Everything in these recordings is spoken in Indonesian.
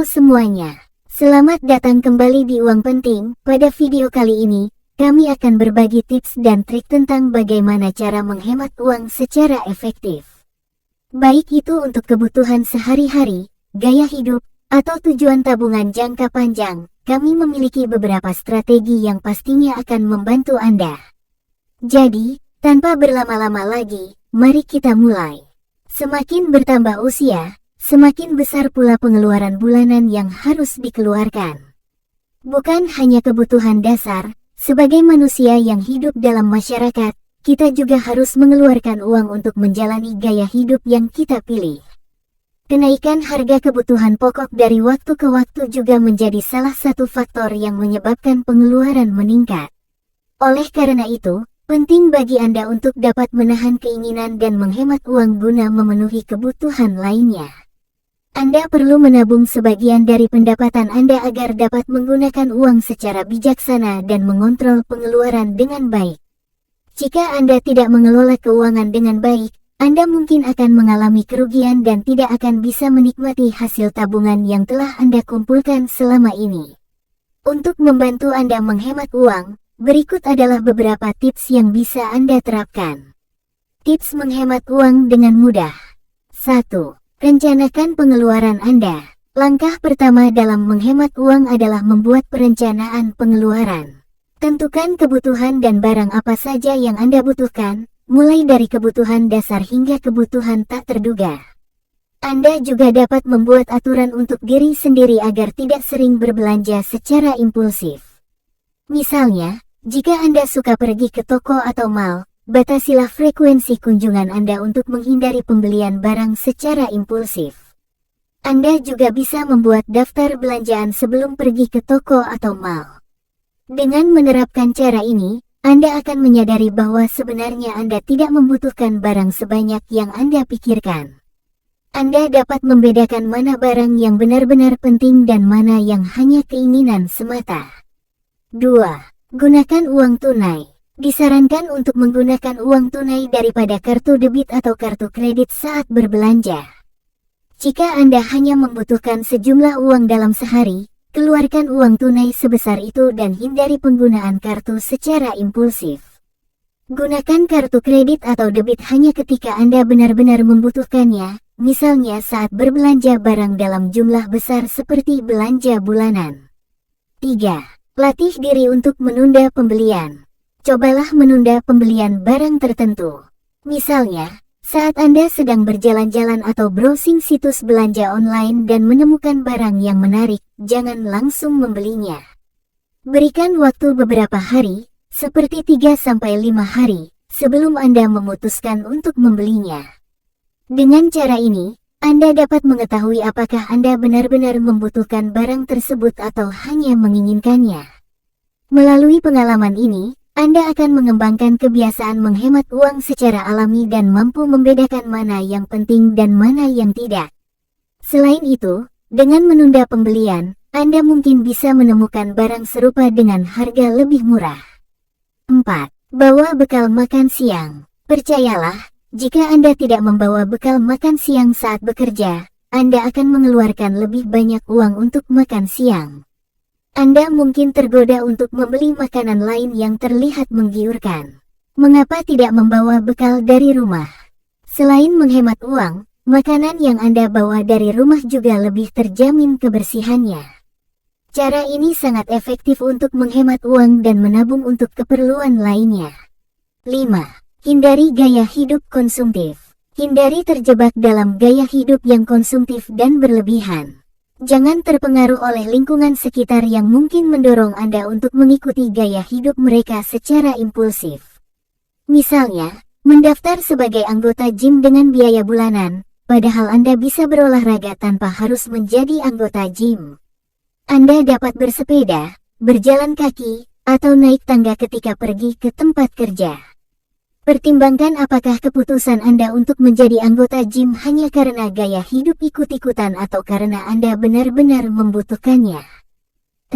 semuanya, selamat datang kembali di Uang Penting. Pada video kali ini, kami akan berbagi tips dan trik tentang bagaimana cara menghemat uang secara efektif. Baik itu untuk kebutuhan sehari-hari, gaya hidup, atau tujuan tabungan jangka panjang, kami memiliki beberapa strategi yang pastinya akan membantu Anda. Jadi, tanpa berlama-lama lagi, mari kita mulai. Semakin bertambah usia, semakin besar pula pengeluaran bulanan yang harus dikeluarkan. Bukan hanya kebutuhan dasar, sebagai manusia yang hidup dalam masyarakat, kita juga harus mengeluarkan uang untuk menjalani gaya hidup yang kita pilih. Kenaikan harga kebutuhan pokok dari waktu ke waktu juga menjadi salah satu faktor yang menyebabkan pengeluaran meningkat. Oleh karena itu, penting bagi Anda untuk dapat menahan keinginan dan menghemat uang guna memenuhi kebutuhan lainnya. Anda perlu menabung sebagian dari pendapatan Anda agar dapat menggunakan uang secara bijaksana dan mengontrol pengeluaran dengan baik. Jika Anda tidak mengelola keuangan dengan baik, Anda mungkin akan mengalami kerugian dan tidak akan bisa menikmati hasil tabungan yang telah Anda kumpulkan selama ini. Untuk membantu Anda menghemat uang, berikut adalah beberapa tips yang bisa Anda terapkan. Tips menghemat uang dengan mudah. 1. Rencanakan pengeluaran Anda. Langkah pertama dalam menghemat uang adalah membuat perencanaan pengeluaran. Tentukan kebutuhan dan barang apa saja yang Anda butuhkan, mulai dari kebutuhan dasar hingga kebutuhan tak terduga. Anda juga dapat membuat aturan untuk diri sendiri agar tidak sering berbelanja secara impulsif. Misalnya, jika Anda suka pergi ke toko atau mal, batasilah frekuensi kunjungan Anda untuk menghindari pembelian barang secara impulsif. Anda juga bisa membuat daftar belanjaan sebelum pergi ke toko atau mal. Dengan menerapkan cara ini, Anda akan menyadari bahwa sebenarnya Anda tidak membutuhkan barang sebanyak yang Anda pikirkan. Anda dapat membedakan mana barang yang benar-benar penting dan mana yang hanya keinginan semata. 2. Gunakan uang tunai. Disarankan untuk menggunakan uang tunai daripada kartu debit atau kartu kredit saat berbelanja. Jika Anda hanya membutuhkan sejumlah uang dalam sehari, keluarkan uang tunai sebesar itu dan hindari penggunaan kartu secara impulsif. Gunakan kartu kredit atau debit hanya ketika Anda benar-benar membutuhkannya, misalnya saat berbelanja barang dalam jumlah besar seperti belanja bulanan. 3. Latih diri untuk menunda pembelian. Cobalah menunda pembelian barang tertentu. Misalnya, saat Anda sedang berjalan-jalan atau browsing situs belanja online dan menemukan barang yang menarik, jangan langsung membelinya. Berikan waktu beberapa hari, seperti 3-5 hari, sebelum Anda memutuskan untuk membelinya. Dengan cara ini, Anda dapat mengetahui apakah Anda benar-benar membutuhkan barang tersebut atau hanya menginginkannya. Melalui pengalaman ini, Anda akan mengembangkan kebiasaan menghemat uang secara alami dan mampu membedakan mana yang penting dan mana yang tidak. Selain itu, dengan menunda pembelian, Anda mungkin bisa menemukan barang serupa dengan harga lebih murah. 4. Bawa bekal makan siang. Percayalah, jika Anda tidak membawa bekal makan siang saat bekerja, Anda akan mengeluarkan lebih banyak uang untuk makan siang. Anda mungkin tergoda untuk membeli makanan lain yang terlihat menggiurkan. Mengapa tidak membawa bekal dari rumah? Selain menghemat uang, makanan yang Anda bawa dari rumah juga lebih terjamin kebersihannya. Cara ini sangat efektif untuk menghemat uang dan menabung untuk keperluan lainnya. 5. Hindari gaya hidup konsumtif. Hindari terjebak dalam gaya hidup yang konsumtif dan berlebihan. Jangan terpengaruh oleh lingkungan sekitar yang mungkin mendorong Anda untuk mengikuti gaya hidup mereka secara impulsif. Misalnya, mendaftar sebagai anggota gym dengan biaya bulanan, padahal Anda bisa berolahraga tanpa harus menjadi anggota gym. Anda dapat bersepeda, berjalan kaki, atau naik tangga ketika pergi ke tempat kerja. Pertimbangkan apakah keputusan Anda untuk menjadi anggota gym hanya karena gaya hidup ikut-ikutan atau karena Anda benar-benar membutuhkannya.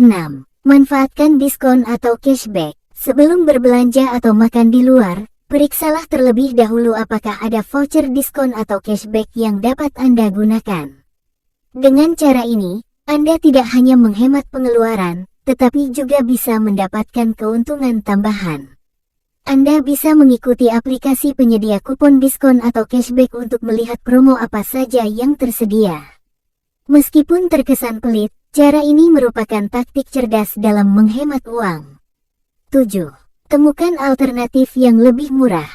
6. Manfaatkan diskon atau cashback. Sebelum berbelanja atau makan di luar, periksalah terlebih dahulu apakah ada voucher diskon atau cashback yang dapat Anda gunakan. Dengan cara ini, Anda tidak hanya menghemat pengeluaran, tetapi juga bisa mendapatkan keuntungan tambahan. Anda bisa mengikuti aplikasi penyedia kupon diskon atau cashback untuk melihat promo apa saja yang tersedia. Meskipun terkesan pelit, cara ini merupakan taktik cerdas dalam menghemat uang. 7. Temukan alternatif yang lebih murah.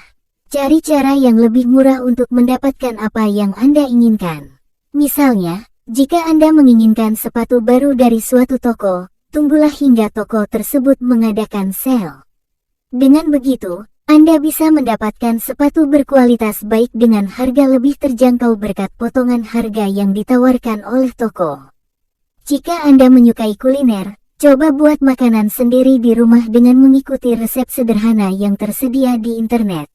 Cari cara yang lebih murah untuk mendapatkan apa yang Anda inginkan. Misalnya, jika Anda menginginkan sepatu baru dari suatu toko, tunggulah hingga toko tersebut mengadakan sale. Dengan begitu, Anda bisa mendapatkan sepatu berkualitas baik dengan harga lebih terjangkau berkat potongan harga yang ditawarkan oleh toko. Jika Anda menyukai kuliner, coba buat makanan sendiri di rumah dengan mengikuti resep sederhana yang tersedia di internet.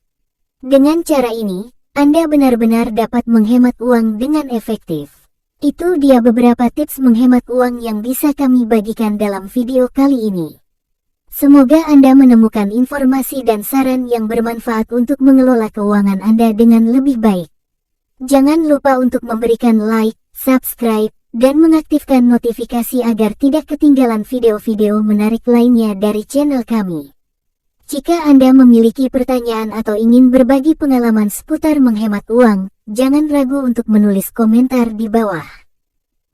Dengan cara ini, Anda benar-benar dapat menghemat uang dengan efektif. Itu dia beberapa tips menghemat uang yang bisa kami bagikan dalam video kali ini. Semoga Anda menemukan informasi dan saran yang bermanfaat untuk mengelola keuangan Anda dengan lebih baik. Jangan lupa untuk memberikan like, subscribe, dan mengaktifkan notifikasi agar tidak ketinggalan video-video menarik lainnya dari channel kami. Jika Anda memiliki pertanyaan atau ingin berbagi pengalaman seputar menghemat uang, jangan ragu untuk menulis komentar di bawah.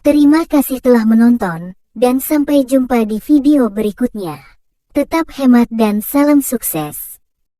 Terima kasih telah menonton, dan sampai jumpa di video berikutnya. Tetap hemat dan salam sukses.